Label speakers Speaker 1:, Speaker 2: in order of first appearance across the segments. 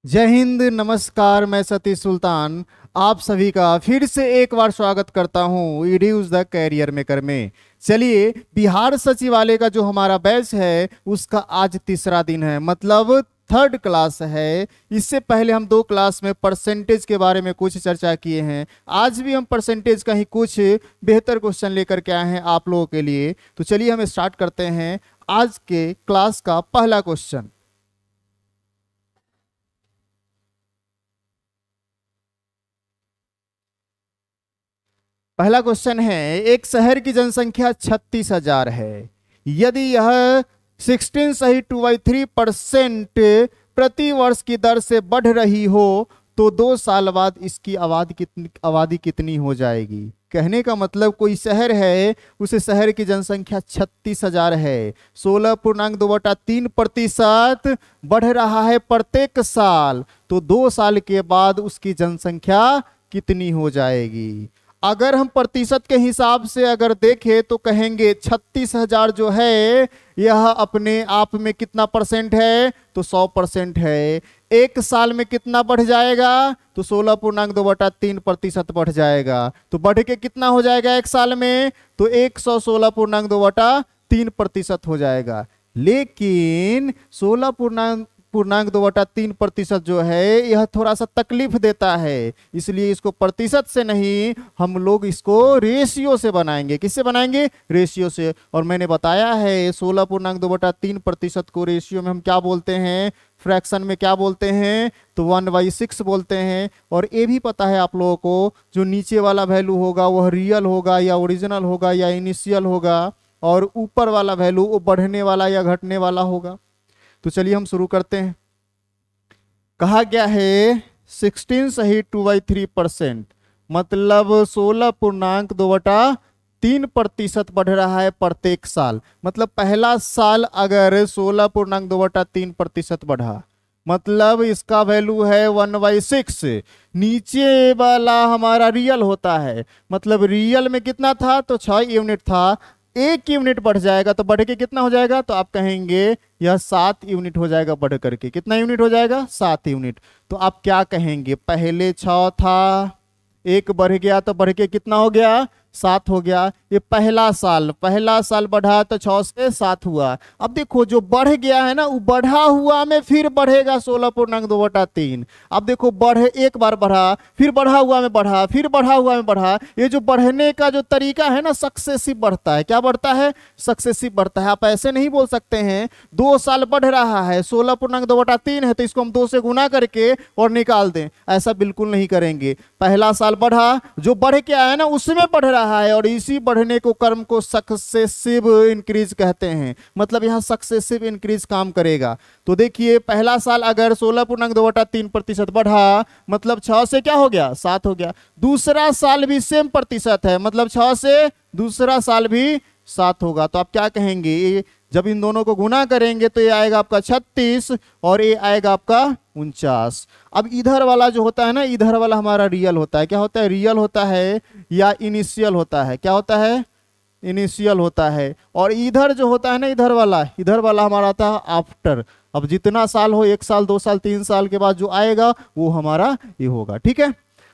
Speaker 1: जय हिंद, नमस्कार। मैं सतीश सुल्तान आप सभी का फिर से एक बार स्वागत करता हूं ईड्यूज द कैरियर मेकर में। चलिए, बिहार सचिवालय का जो हमारा बैच है उसका आज तीसरा दिन है, मतलब थर्ड क्लास है। इससे पहले हम दो क्लास में परसेंटेज के बारे में कुछ चर्चा किए हैं। आज भी हम परसेंटेज का ही कुछ बेहतर क्वेश्चन लेकर के आए हैं आप लोगों के लिए। तो चलिए हम स्टार्ट करते हैं आज के क्लास का पहला क्वेश्चन। पहला क्वेश्चन है, एक शहर की जनसंख्या 36,000 है। यदि यह 16.23% प्रति वर्ष की दर से बढ़ रही हो तो 2 साल बाद इसकी आबादी कितनी हो जाएगी। कहने का मतलब कोई शहर है, उस शहर की जनसंख्या 36,000 है, 16.2/3% बढ़ रहा है प्रत्येक साल, तो 2 साल के बाद उसकी जनसंख्या कितनी हो जाएगी। अगर हम प्रतिशत के हिसाब से अगर देखें तो कहेंगे 36,000 जो है यह अपने आप में कितना परसेंट है, तो 100% है। एक साल में कितना बढ़ जाएगा, तो 16.2/3% बढ़ जाएगा। तो बढ़ के कितना हो जाएगा एक साल में, तो 116.2/3% हो जाएगा। लेकिन 16.2/3% जो है यह थोड़ा सा तकलीफ देता है, इसलिए इसको प्रतिशत से नहीं, हम लोग इसको रेशियो से बनाएंगे। किससे बनाएंगे? रेशियो से। और मैंने बताया है 16.2/3% को रेशियो में हम क्या बोलते हैं, फ्रैक्शन में क्या बोलते हैं, तो 1/6 बोलते हैं। और ये भी पता है आप लोगों को, जो नीचे वाला वैल्यू होगा वह रियल होगा या ओरिजिनल होगा या इनिशियल होगा, और ऊपर वाला वैल्यू वो बढ़ने वाला या घटने वाला होगा। तो चलिए हम शुरू करते हैं। कहा गया है 16.2/3%, मतलब 16.2/3% बढ़ रहा है प्रत्येक साल। मतलब पहला साल अगर 16.2/3% बढ़ा, मतलब इसका वैल्यू है 1/6। नीचे वाला हमारा रियल होता है, मतलब रियल में कितना था, तो 6 यूनिट था। 1 यूनिट बढ़ जाएगा तो बढ़ के कितना हो जाएगा, तो आप कहेंगे यह 7 यूनिट हो जाएगा। बढ़ करके कितना यूनिट हो जाएगा, 7 यूनिट। तो आप क्या कहेंगे, पहले 6 था, 1 बढ़ गया तो बढ़ के कितना हो गया, 7 हो गया। ये पहला साल बढ़ा तो 6 से 7 हुआ। अब देखो जो बढ़ गया है ना, वो बढ़ा हुआ में फिर बढ़ेगा 16.2/3। अब देखो एक बार बढ़ा, फिर बढ़ा हुआ में बढ़ा, फिर बढ़ा हुआ में बढ़ा। ये जो बढ़ने का जो तरीका है ना, सक्सेसिव बढ़ता है। क्या बढ़ता है? सक्सेसिव बढ़ता है। आप ऐसे नहीं बोल सकते हैं 2 साल बढ़ रहा है, 16.2/3 है तो इसको हम 2 से गुना करके और निकाल दें, ऐसा बिल्कुल नहीं करेंगे। पहला साल बढ़ा, जो बढ़ के आया ना उसमें बढ़ रहा है, और इसी बढ़ने को कर्म को सक्सेसिव इंक्रीज कहते हैं। मतलब यहां सक्सेसिव इंक्रीज काम करेगा। तो देखिए पहला साल अगर 16.2/3% बढ़ा, मतलब 6 से क्या हो गया, 7 हो गया। दूसरा साल भी सेम प्रतिशत है, मतलब 6 से दूसरा साल भी 7 होगा। तो आप क्या कहेंगे, जब इन दोनों को गुना करेंगे तो ये आएगा आपका 36 और ये आएगा आपका 49। अब इधर वाला जो होता है ना, इधर वाला हमारा रियल होता है। क्या होता है? रियल होता है या इनिशियल होता है? क्या होता है? इनिशियल होता है। और इधर जो होता है ना, इधर वाला हमारा आता है आफ्टर। अब जितना साल हो, 1 साल 2 साल 3 साल के बाद जो आएगा वो हमारा ये होगा। ठीक है,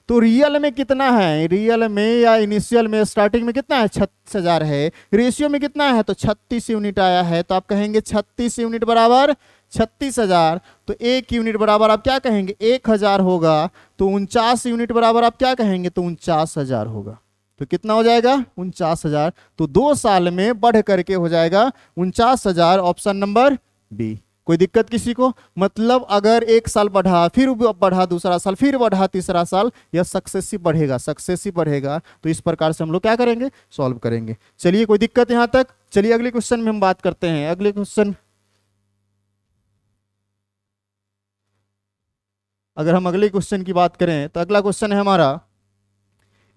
Speaker 1: तो रियल में कितना है, रियल में या इनिशियल में स्टार्टिंग में कितना है, 36,000 है। रेशियो में कितना है, तो 36 यूनिट आया है। तो आप कहेंगे 36 यूनिट बराबर 36,000। तो 1 यूनिट बराबर आप क्या कहेंगे, 1,000 होगा। तो 49 यूनिट बराबर आप क्या कहेंगे, तो 49,000 होगा। तो कितना हो जाएगा, 49,000। तो 2 साल में बढ़ करके हो जाएगा 49,000। Option number B. कोई दिक्कत किसी को? मतलब अगर 1 साल बढ़ा, फिर बढ़ा दूसरा साल, फिर बढ़ा तीसरा साल, यह सक्सेसिव बढ़ेगा। तो इस प्रकार से हम लोग क्या करेंगे, सॉल्व करेंगे। चलिए, कोई दिक्कत यहां तक? चलिए अगले क्वेश्चन में हम बात करते हैं। अगले क्वेश्चन, अगर हम अगले क्वेश्चन की बात करें तो अगला क्वेश्चन है हमारा,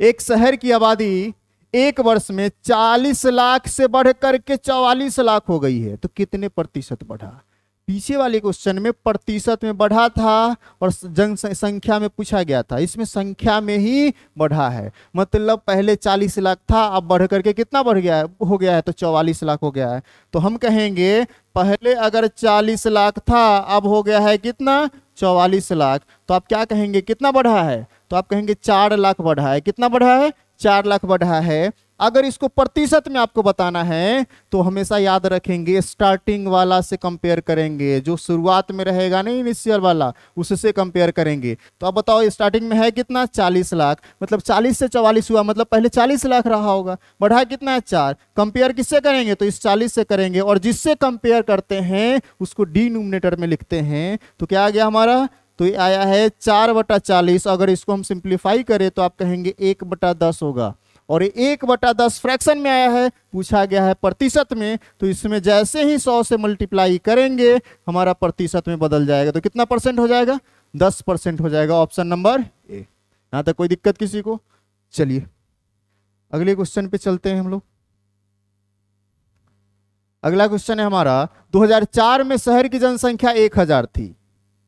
Speaker 1: एक शहर की आबादी 1 वर्ष में 40 लाख से बढ़ करके 44 लाख हो गई है, तो कितने प्रतिशत बढ़ा। पीछे वाले क्वेश्चन में प्रतिशत में बढ़ा था और जनसंख्या में पूछा गया था, इसमें संख्या में ही बढ़ा है। मतलब पहले 40 लाख था, अब बढ़ करके कितना बढ़ गया है, हो गया है तो 44 लाख हो गया है। तो हम कहेंगे पहले अगर 40 लाख था, अब हो गया है कितना, 44 लाख। तो आप क्या कहेंगे, कितना बढ़ा है, तो आप कहेंगे 4 लाख बढ़ा है। कितना बढ़ा है, 4 लाख बढ़ा है। अगर इसको प्रतिशत में आपको बताना है तो हमेशा याद रखेंगे स्टार्टिंग वाला से कंपेयर करेंगे, जो शुरुआत में रहेगा ना इनिशियल वाला, उससे कंपेयर करेंगे। तो अब बताओ स्टार्टिंग में है कितना, 40 लाख, मतलब 40 से 44 हुआ, मतलब पहले 40 लाख रहा होगा, बढ़ा कितना है 4। कंपेयर किससे करेंगे, तो इस 40 से करेंगे, और जिससे कंपेयर करते हैं उसको डिनोमिनेटर में लिखते हैं। तो क्या आ गया हमारा, तो ये आया है 4/40। अगर इसको हम सिंप्लीफाई करें तो आप कहेंगे 1/10 होगा, और 1/10 फ्रैक्शन में आया है, पूछा गया है प्रतिशत में, तो इसमें जैसे ही 100 से मल्टीप्लाई करेंगे हमारा प्रतिशत में बदल जाएगा। तो कितना परसेंट हो जाएगा, 10% हो जाएगा। Option number A. यहां तक कोई दिक्कत किसी को? चलिए अगले क्वेश्चन पे चलते हैं हम लोग। अगला क्वेश्चन है हमारा, 2004 में शहर की जनसंख्या 1000 थी।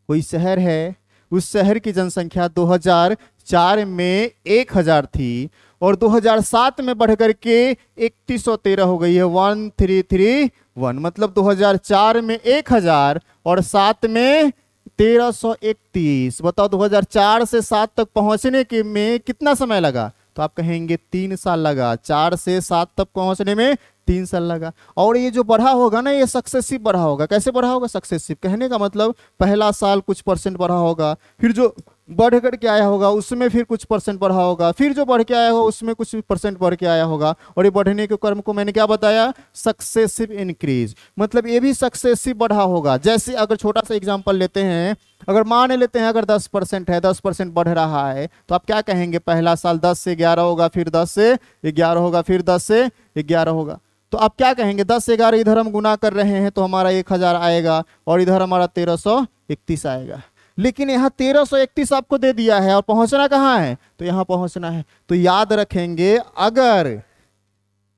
Speaker 1: कोई शहर है, उस शहर की जनसंख्या 2004 में 1000 थी, और 2007 में बढ़कर के 3113 हो गई है, 1331। मतलब 2004 में 1000 और 7 में 1331। बताओ 2004 से 7 तक पहुंचने के में कितना समय लगा, तो आप कहेंगे 3 साल लगा। 4 से 7 तक पहुंचने में 3 साल लगा। और ये जो बढ़ा होगा ना, ये सक्सेसिव बढ़ा होगा। कैसे बढ़ा होगा, सक्सेसिव। कहने का मतलब पहला साल कुछ परसेंट बढ़ा होगा, फिर जो बढ़ करके आया होगा उसमें फिर कुछ परसेंट बढ़ा होगा, फिर जो बढ़ के आया होगा उसमें कुछ परसेंट बढ़ के आया होगा। और ये बढ़ने के क्रम को मैंने क्या बताया, सक्सेसिव इंक्रीज। मतलब ये भी सक्सेसिव बढ़ा होगा। जैसे अगर छोटा सा एग्जांपल लेते हैं, अगर मान लेते हैं अगर 10% है, 10% बढ़ रहा है, तो आप क्या कहेंगे, पहला साल 10 से 11 होगा, फिर 10 से 11 होगा, फिर 10 से 11 होगा। तो आप क्या कहेंगे, 10 से 11 इधर हम गुना कर रहे हैं तो हमारा 1000 आएगा, और इधर हमारा 1331 आएगा। लेकिन यहाँ 1331 आपको दे दिया है, और पहुंचना कहाँ है, तो यहाँ पहुंचना है। तो याद रखेंगे, अगर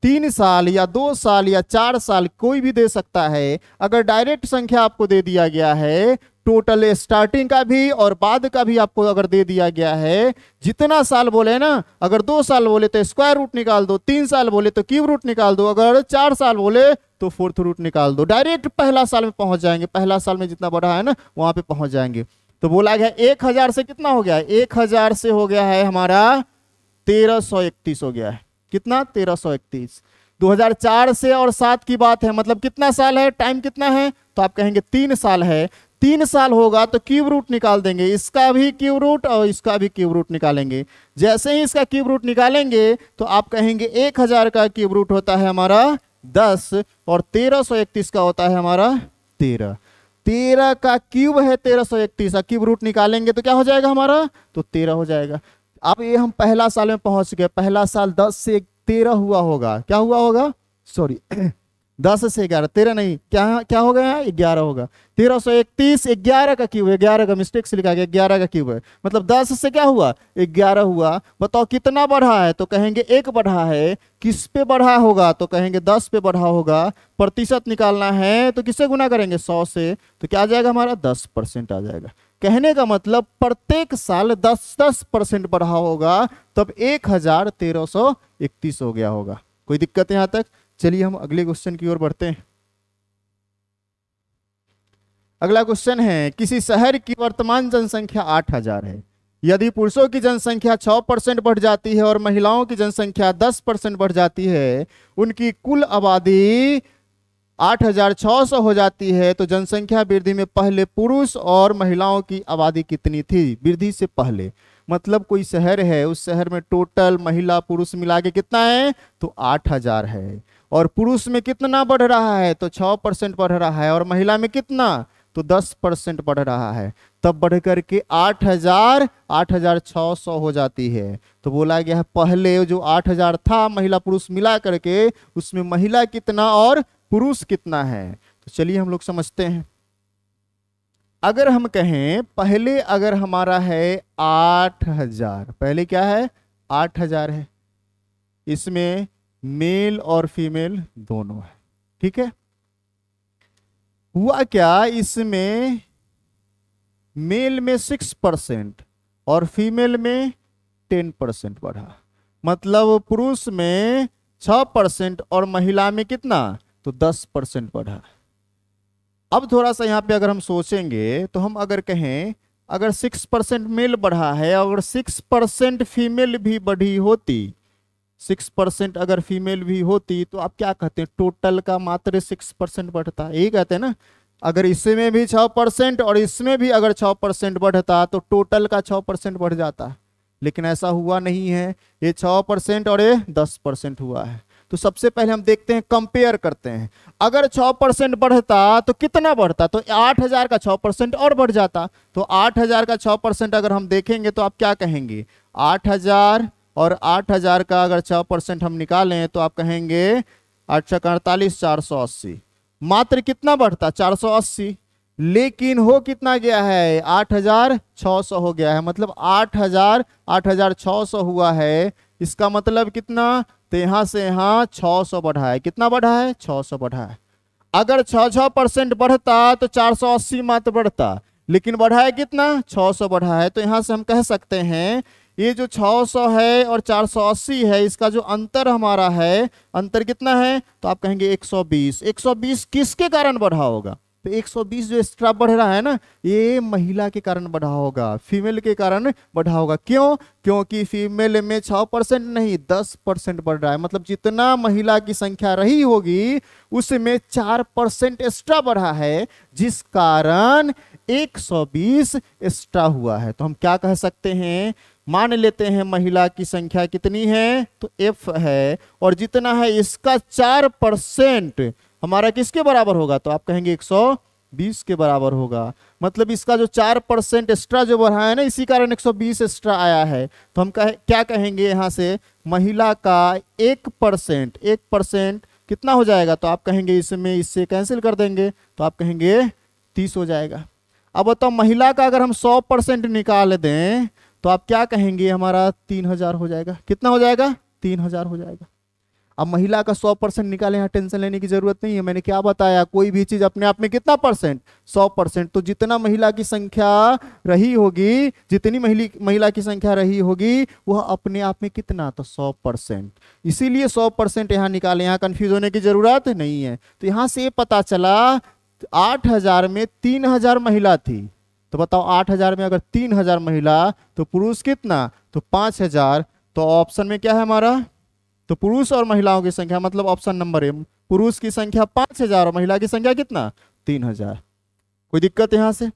Speaker 1: 3 साल या 2 साल या 4 साल कोई भी दे सकता है, अगर डायरेक्ट संख्या आपको दे दिया गया है, टोटल स्टार्टिंग का भी और बाद का भी आपको अगर दे दिया गया है, जितना साल बोले ना, अगर 2 साल बोले तो स्क्वायर रूट निकाल दो, 3 साल बोले तो क्यूब रूट निकाल दो, अगर 4 साल बोले तो फोर्थ रूट निकाल दो, डायरेक्ट पहला साल में पहुंच जाएंगे। पहला साल में जितना बढ़ा है ना वहां पे पहुंच जाएंगे। तो बोला गया 1000 से कितना हो गया है, 1000 से हो गया है हमारा 1331 हो गया है। कितना, 1331। 2004 से और 7 की बात है, मतलब कितना साल है, टाइम कितना है, तो आप कहेंगे 3 साल है। 3 साल होगा तो क्यूब रूट निकाल देंगे, इसका भी क्यूब रूट और इसका भी क्यूब रूट निकालेंगे। जैसे ही इसका क्यूब रूट निकालेंगे तो आप कहेंगे 1000 का क्यूब रूट होता है हमारा 10, और 1331 का होता है हमारा 13। 13 का क्यूब है 1331, क्यूब रूट निकालेंगे तो क्या हो जाएगा हमारा, तो 13 हो जाएगा। अब ये हम पहला साल में पहुंच गए। पहला साल 10 से 13 हुआ होगा, क्या हुआ होगा, सॉरी 10 से 11, 13 नहीं, क्या हो गया, 11 होगा। 1331 11 का क्यूब है, 11 का मिस्टेक से लिखा गया, 11 का क्यूब है, मतलब 10 से क्या हुआ, 11 हुआ। बताओ कितना बढ़ा है, तो कहेंगे 1 बढ़ा है। किस पे बढ़ा होगा, तो कहेंगे 10 पे बढ़ा होगा। प्रतिशत निकालना है तो किससे गुना करेंगे, 100 से, तो क्या आ जाएगा हमारा 10% आ जाएगा। कहने का मतलब प्रत्येक साल 10% बढ़ा होगा, तब 1331 हो गया होगा। कोई दिक्कत है यहां तक? चलिए हम अगले क्वेश्चन की ओर बढ़ते हैं। अगला क्वेश्चन है, किसी शहर की वर्तमान जनसंख्या 8000 है। यदि पुरुषों की जनसंख्या 6% बढ़ जाती है और महिलाओं की जनसंख्या 10% बढ़ जाती है, उनकी कुल आबादी 8600 हो जाती है, तो जनसंख्या वृद्धि में पहले पुरुष और महिलाओं की आबादी कितनी थी, वृद्धि से पहले। मतलब कोई शहर है, उस शहर में टोटल महिला पुरुष मिला के कितना है, तो 8000 है, और पुरुष में कितना बढ़ रहा है, तो 6% बढ़ रहा है, और महिला में कितना, तो 10% बढ़ रहा है। तब बढ़ करके 8600 हो जाती है। तो बोला गया है पहले जो 8000 था महिला पुरुष मिला करके, उसमें महिला कितना और पुरुष कितना है। तो चलिए हम लोग समझते हैं। अगर हम कहें पहले अगर हमारा है 8000, पहले क्या है 8000 है, इसमें मेल और फीमेल दोनों है, ठीक है। हुआ क्या, इसमें मेल में 6% और फीमेल में 10% बढ़ा। मतलब पुरुष में 6% और महिला में कितना, तो 10% बढ़ा। अब थोड़ा सा यहाँ पे अगर हम सोचेंगे तो हम अगर कहें अगर 6% मेल बढ़ा है, अगर 6% फीमेल भी बढ़ी होती, 6% अगर फीमेल भी होती तो आप क्या कहते हैं, टोटल का मात्र 6% बढ़ता, यही कहते हैं ना। अगर इसमें भी 6% और इसमें भी अगर 6% बढ़ता तो टोटल का 6% बढ़ जाता, लेकिन ऐसा हुआ नहीं है। ये 6% और ये 10% हुआ है। तो सबसे पहले हम देखते हैं, कंपेयर करते हैं। अगर 6% बढ़ता तो कितना बढ़ता, तो 8000 का 6% और बढ़ जाता। तो 8000 का 6% अगर हम देखेंगे तो आप क्या कहेंगे, 8000 और 8000 का अगर 6% हम निकालें तो आप कहेंगे 848 480, मात्र कितना बढ़ता, 480। लेकिन हो कितना गया है, 8600 हो गया है। मतलब 8600 हुआ है। इसका मतलब कितना, तो यहां से यहां 600 बढ़ा है। कितना बढ़ा है, 600 बढ़ा है। अगर 6% बढ़ता तो 480 मात्र बढ़ता, लेकिन बढ़ा है कितना, 600 बढ़ा है। तो यहां से हम कह सकते हैं ये जो 600 है और 480 है, इसका जो अंतर हमारा है, अंतर कितना है, तो आप कहेंगे 120। 120 किसके कारण बढ़ा होगा, तो 120 जो एक्स्ट्रा बढ़ रहा है ना, ये महिला के कारण बढ़ा होगा, फीमेल के कारण बढ़ा होगा। क्यों, क्योंकि फीमेल में 6% नहीं 10% बढ़ रहा है। मतलब जितना महिला की संख्या रही होगी उसमें 4% एक्स्ट्रा बढ़ा है, जिस कारण 120 एक्स्ट्रा हुआ है। तो हम क्या कह सकते हैं, मान लेते हैं महिला की संख्या कितनी है, तो F है, और जितना है इसका 4% हमारा किसके बराबर होगा, तो आप कहेंगे 120 के बराबर होगा। मतलब इसका जो 4% एक्स्ट्रा जो बढ़ा है ना, इसी कारण 120 एक्स्ट्रा आया है। तो हम क्या कहेंगे, यहां से महिला का 1% कितना हो जाएगा, तो आप कहेंगे इसमें इससे कैंसिल कर देंगे, तो आप कहेंगे 30 हो जाएगा। अब बताओ महिला का अगर हम 100% निकाल दें तो आप क्या कहेंगे, हमारा 3000 हो जाएगा। कितना हो जाएगा, 3000 हो जाएगा। अब महिला का 100% निकालें, यहाँ टेंशन लेने की जरूरत नहीं है। मैंने क्या बताया, कोई भी चीज अपने आप में कितना परसेंट, 100%। तो जितना महिला की संख्या रही होगी, जितनी महिला की संख्या रही होगी वह अपने आप में कितना, तो 100%। इसीलिए 100% यहाँ निकाले, यहाँ कंफ्यूज होने की जरूरत नहीं है। तो यहाँ से पता चला 8000 में 3000 महिला थी। तो बताओ 8000 में अगर 3000 महिला तो पुरुष कितना, तो 5000। तो ऑप्शन में क्या है हमारा, तो पुरुष और महिलाओं की संख्या, मतलब ऑप्शन नंबर ए, पुरुष की संख्या 5000 और महिला की संख्या कितना, 3000। कोई दिक्कत यहां से,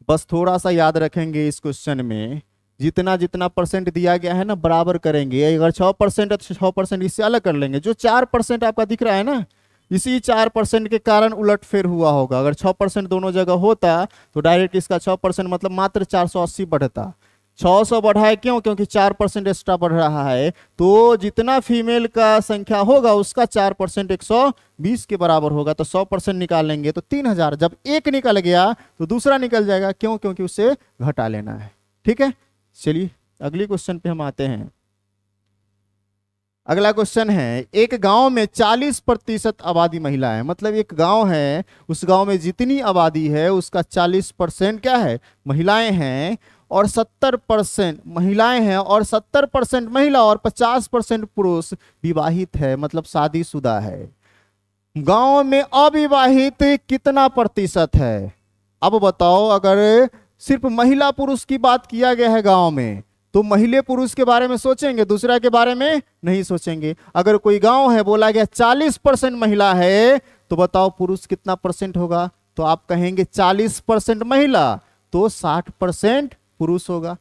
Speaker 1: बस थोड़ा सा याद रखेंगे इस क्वेश्चन में, जितना जितना परसेंट दिया गया है ना बराबर करेंगे। अगर 6% है तो 6% इससे अलग कर लेंगे। जो 4% आपका दिख रहा है ना, इसी 4% के कारण उलटफेर हुआ होगा। अगर 6% दोनों जगह होता तो डायरेक्ट इसका 6% मतलब मात्र 480 बढ़ता। 600 बढ़ा है क्यों, क्योंकि 4% एक्स्ट्रा बढ़ रहा है। तो जितना फीमेल का संख्या होगा उसका 4% 120 के बराबर होगा। तो 100% निकालेंगे तो 3000। जब एक निकल गया तो दूसरा निकल जाएगा। क्यों, क्योंकि उससे घटा लेना है। ठीक है, चलिए अगली क्वेश्चन पे हम आते हैं। अगला क्वेश्चन है, एक गांव में 40% आबादी महिला है। मतलब एक गांव है, उस गांव में जितनी आबादी है उसका 40% क्या है, महिलाएं हैं, और 70% महिलाएं हैं और 70% महिला और 50% पुरुष विवाहित है, मतलब शादीशुदा है। गांव में अविवाहित कितना प्रतिशत है। अब बताओ, अगर सिर्फ महिला पुरुष की बात किया गया है गांव में, तो महिला पुरुष के बारे में सोचेंगे, दूसरा के बारे में नहीं सोचेंगे। अगर कोई गांव है बोला गया 40% महिला है, तो बताओ पुरुष कितना परसेंट होगा, तो आप कहेंगे 40% महिला तो 60% पुरुष होगा।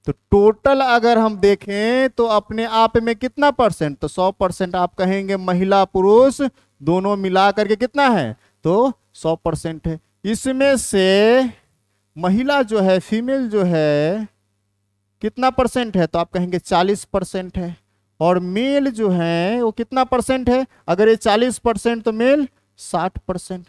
Speaker 1: तो टोटल अगर हम देखें तो अपने आप में कितना परसेंट, तो 100%। आप कहेंगे महिला पुरुष दोनों मिला करके कितना है, तो 100% है। इसमें से महिला जो है, फीमेल जो है कितना परसेंट है, तो आप कहेंगे 40% है। और मेल जो है वो कितना परसेंट है, अगर ये 40% तो मेल 60%।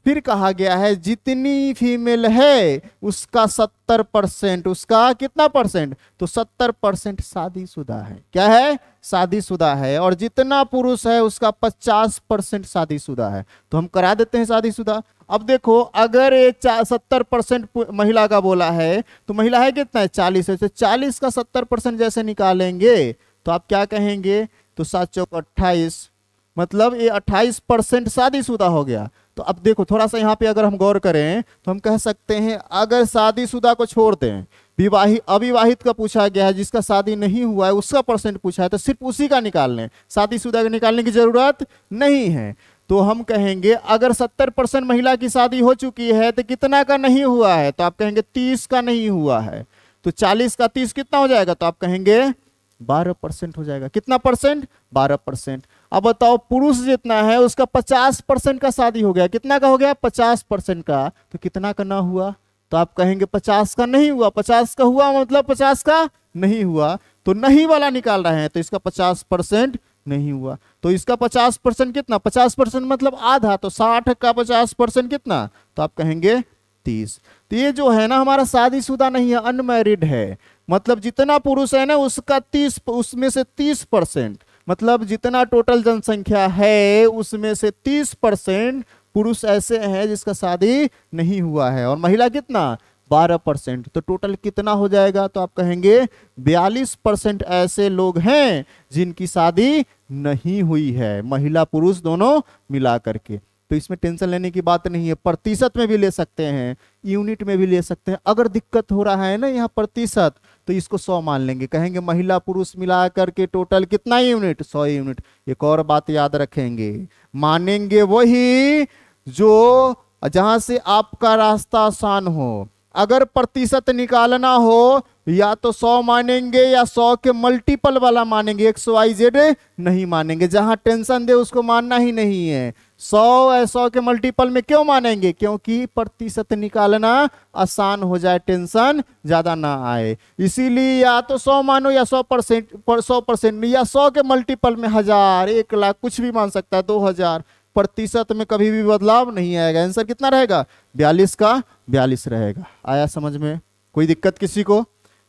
Speaker 1: फिर कहा गया है जितनी फीमेल है उसका 70%, उसका कितना परसेंट, तो 70% शादीशुदा है। क्या है, शादीशुदा है। और जितना पुरुष है उसका 50% शादीशुदा है। तो हम करा देते हैं शादीशुदा। अब देखो अगर ये 70% महिला का बोला है तो महिला है कितना है, 40 है। तो 40 का 70% जैसे निकालेंगे तो आप क्या कहेंगे, तो 7 चौक 28, मतलब ये 28% शादीशुदा हो गया। तो अब देखो थोड़ा सा यहाँ पे अगर हम गौर करें तो हम कह सकते हैं अगर शादीशुदा को छोड़ दें, विवाहित अविवाहित का पूछा गया है, जिसका शादी नहीं हुआ है उसका परसेंट पूछा है, तो सिर्फ उसी का निकाल लें, शादीशुदा का निकालने की जरूरत नहीं है। तो हम कहेंगे अगर 70% महिला की शादी हो चुकी है तो कितना का नहीं हुआ है, तो आप कहेंगे 30 का नहीं हुआ है। तो 40 का 30 कितना हो जाएगा, तो आप कहेंगे 12% हो जाएगा। कितना परसेंट, 12%। अब बताओ पुरुष जितना है उसका 50% का शादी हो गया, कितना का हो गया, 50% का, तो कितना का ना हुआ, तो आप कहेंगे 50 का नहीं हुआ। 50 का हुआ मतलब 50 का नहीं हुआ, तो नहीं वाला निकाल रहे हैं, तो इसका 50% नहीं हुआ। तो इसका 50% कितना, 50% मतलब आधा, तो 60 का 50% कितना, तो आप कहेंगे 30। तो ये जो है ना हमारा शादीशुदा नहीं है, अनमैरिड है। मतलब जितना पुरुष है ना उसका 30, उसमें से 30%, मतलब जितना टोटल जनसंख्या है उसमें से 30% पुरुष ऐसे हैं जिसका शादी नहीं हुआ है, और महिला कितना, 12%। तो टोटल कितना हो जाएगा, तो आप कहेंगे 42% ऐसे लोग हैं जिनकी शादी नहीं हुई है, महिला पुरुष दोनों मिला करके। तो इसमें टेंशन लेने की बात नहीं है। प्रतिशत में भी ले सकते हैं, यूनिट में भी ले सकते हैं। अगर दिक्कत हो रहा है ना यहाँ प्रतिशत, तो इसको 100 मान लेंगे, कहेंगे महिला पुरुष मिला करके टोटल कितना यूनिट, 100 यूनिट। एक और बात याद रखेंगे, मानेंगे वही जो जहां से आपका रास्ता आसान हो। अगर प्रतिशत निकालना हो या तो 100 मानेंगे या 100 के मल्टीपल वाला मानेंगे, XYZ नहीं मानेंगे। जहां टेंशन दे उसको मानना ही नहीं है। 100 के मल्टीपल में क्यों मानेंगे, क्योंकि प्रतिशत निकालना आसान हो जाए, टेंशन ज्यादा ना आए। इसीलिए या तो 100 मानो या 100% या 100 के मल्टीपल में 1000, 1 लाख, कुछ भी मान सकता है, 2000। प्रतिशत में कभी भी बदलाव नहीं आएगा। आंसर कितना रहेगा, 42 का 42 रहेगा। आया समझ में, कोई दिक्कत किसी को।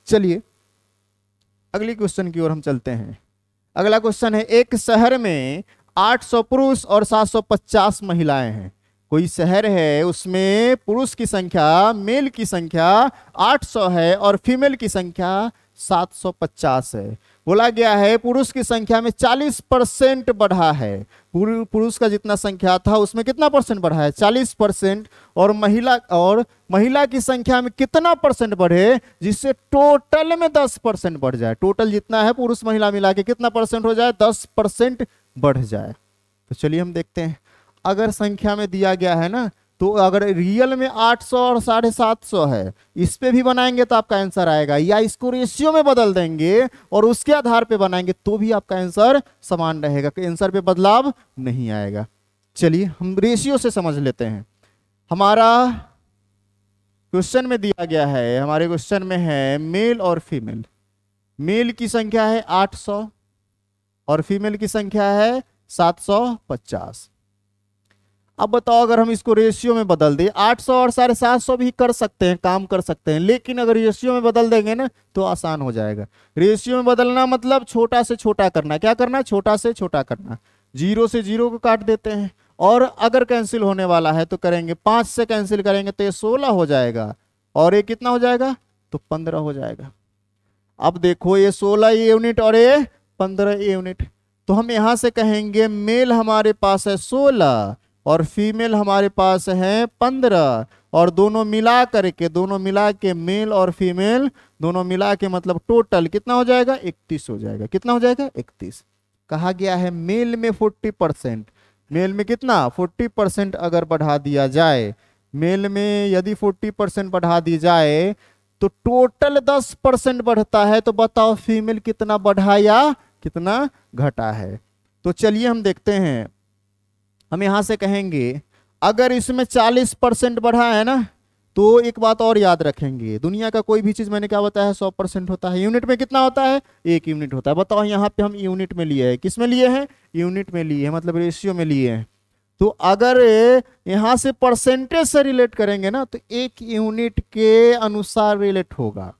Speaker 1: चलिए अगली क्वेश्चन की ओर हम चलते हैं। अगला क्वेश्चन है, एक शहर में 800 पुरुष और 750 महिलाएं हैं। कोई शहर है उसमें पुरुष की संख्या, मेल की संख्या 800 है और फीमेल की संख्या 750 है। बोला गया है पुरुष की संख्या में 40% बढ़ा है। पुरुष का जितना संख्या था उसमें कितना परसेंट बढ़ा है, 40%। और महिला की संख्या में कितना परसेंट बढ़े, जिससे टोटल में 10% बढ़ जाए। टोटल जितना है पुरुष महिला मिला के कितना परसेंट हो जाए, 10% बढ़ जाए। तो चलिए हम देखते हैं। अगर संख्या में दिया गया है ना, तो अगर रियल में 800 और 750 है, इस पे भी बनाएंगे तो आपका आंसर आएगा, या इसको रेशियो में बदल देंगे और उसके आधार पे बनाएंगे तो भी आपका आंसर समान रहेगा, आंसर पे बदलाव नहीं आएगा। चलिए हम रेशियो से समझ लेते हैं। हमारा क्वेश्चन में दिया गया है, हमारे क्वेश्चन में है मेल और फीमेल। मेल की संख्या है 800 और फीमेल की संख्या है 750। अब बताओ अगर हम इसको रेशियो में बदल दें, 800 और 750 भी कर सकते हैं, काम कर सकते हैं, लेकिन अगर रेशियो में बदल देंगे ना तो आसान हो जाएगा। रेशियो में बदलना मतलब छोटा से छोटा करना। क्या करना, छोटा से छोटा करना। 0 से 0 को काट देते हैं, और अगर कैंसिल होने वाला है तो करेंगे 5 से कैंसिल करेंगे तो ये 16 हो जाएगा, और ये कितना हो जाएगा, तो 15 हो जाएगा। अब देखो ये 16 यूनिट और ये 15 यूनिट। तो हम यहां से कहेंगे मेल हमारे पास है 16 और फीमेल हमारे पास है 15, और दोनों मिला के मेल और फीमेल दोनों मिला के मतलब टोटल कितना हो जाएगा, 31 हो जाएगा। कितना हो जाएगा, 31। कहा गया है मेल में 40%, मेल में कितना 40% अगर बढ़ा दिया जाए, मेल में यदि 40% बढ़ा दी जाए तो टोटल 10% बढ़ता है। तो बताओ फीमेल कितना बढ़ा या कितना घटा है। तो चलिए हम देखते हैं। हम यहां से कहेंगे अगर इसमें 40% बढ़ा है ना, तो एक बात और याद रखेंगे, दुनिया का कोई भी चीज मैंने क्या बताया है, 100% होता है। यूनिट में कितना होता है, 1 यूनिट होता है। बताओ यहाँ पे हम यूनिट में लिए हैं, किस में लिए हैं, यूनिट में लिए हैं, मतलब रेशियो में लिए हैं। तो अगर यहां से परसेंटेज से रिलेट करेंगे ना तो एक यूनिट के अनुसार रिलेट होगा।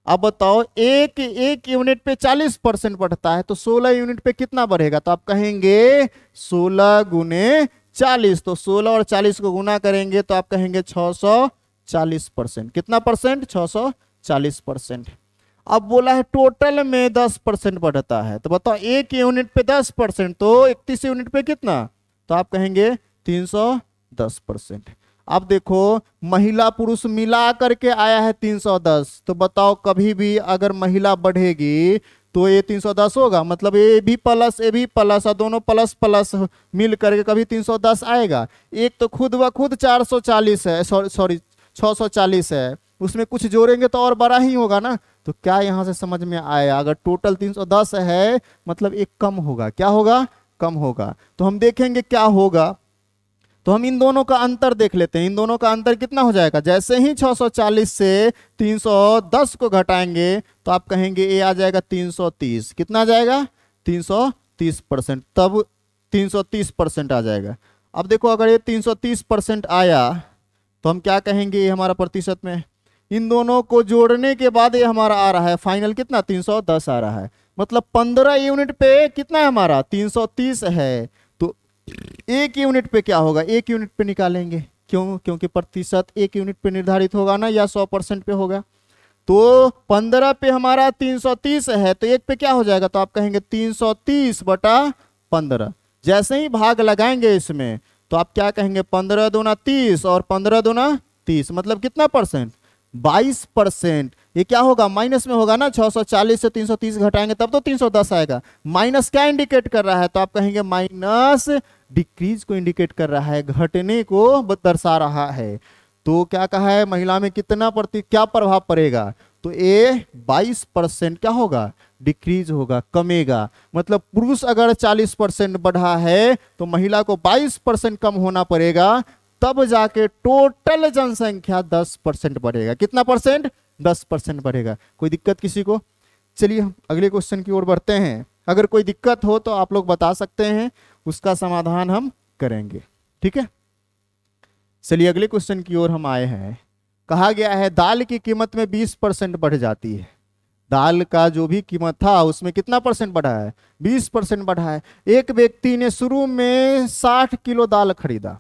Speaker 1: अब बताओ एक एक यूनिट पे 40% बढ़ता है तो 16 यूनिट पे कितना बढ़ेगा, तो आप कहेंगे 16 गुने 40, तो 16 और 40 को गुना करेंगे तो आप कहेंगे 640%। कितना परसेंट, 640%। अब बोला है टोटल में 10% बढ़ता है, तो बताओ एक यूनिट पे 10%, तो 31 यूनिट पे कितना, तो आप कहेंगे 310%। अब देखो महिला पुरुष मिला करके आया है 310, तो बताओ कभी भी अगर महिला बढ़ेगी तो ये 310 होगा, मतलब ए भी प्लस और दोनों प्लस प्लस मिल करके कभी 310 आएगा। एक तो खुद व खुद 440 है, सॉरी 640 है, उसमें कुछ जोड़ेंगे तो और बड़ा ही होगा ना। तो क्या यहां से समझ में आया, अगर टोटल 310 है मतलब एक कम होगा, क्या होगा, कम होगा। तो हम देखेंगे क्या होगा, तो हम इन दोनों का अंतर देख लेते हैं। इन दोनों का अंतर कितना हो जाएगा, जैसे ही 640 से 310 को घटाएंगे तो आप कहेंगे ये आ जाएगा 330। कितना आ जाएगा, 330%, तब 330% आ जाएगा। अब देखो अगर ये 330% आया तो हम क्या कहेंगे, ये हमारा प्रतिशत में, इन दोनों को जोड़ने के बाद ये हमारा आ रहा है फाइनल कितना, 310 आ रहा है। मतलब 15 यूनिट पे कितना है हमारा, 330 है। तो एक यूनिट पे क्या होगा, एक यूनिट पे निकालेंगे, क्यों, क्योंकि प्रतिशत एक यूनिट पे निर्धारित होगा ना, या 100% पे होगा। तो 15 पे हमारा 330 है, तो एक पे क्या हो जाएगा, तो आप कहेंगे 330/15। जैसे ही भाग लगाएंगे इसमें तो आप क्या कहेंगे, 15 दूना 30 और 15 दूना 30, मतलब कितना परसेंट, 22%। ये क्या होगा, माइनस में होगा ना, 640 से 330 घटाएंगे तब तो 310 आएगा। माइनस क्या इंडिकेट कर रहा है, तो आप कहेंगे माइनस डिक्रीज को इंडिकेट कर रहा है, घटने को दर्शा रहा है। तो क्या कहा है, महिला में कितना क्या प्रभाव पड़ेगा, तो ये 22% क्या होगा, डिक्रीज होगा, कमेगा। मतलब पुरुष अगर 40% बढ़ा है तो महिला को 22% कम होना पड़ेगा, तब जाके टोटल जनसंख्या 10% बढ़ेगा। कितना परसेंट, 10% बढ़ेगा। कोई दिक्कत किसी को? चलिए हम अगले क्वेश्चन की ओर बढ़ते हैं। अगर कोई दिक्कत हो तो आप लोग बता सकते हैं, उसका समाधान हम करेंगे, ठीक है। चलिए अगले क्वेश्चन की ओर हम आए हैं। कहा गया है दाल की कीमत में 20% बढ़ जाती है। दाल का जो भी कीमत था उसमें कितना परसेंट बढ़ा है, 20% बढ़ा है। एक व्यक्ति ने शुरू में 60 किलो दाल खरीदा,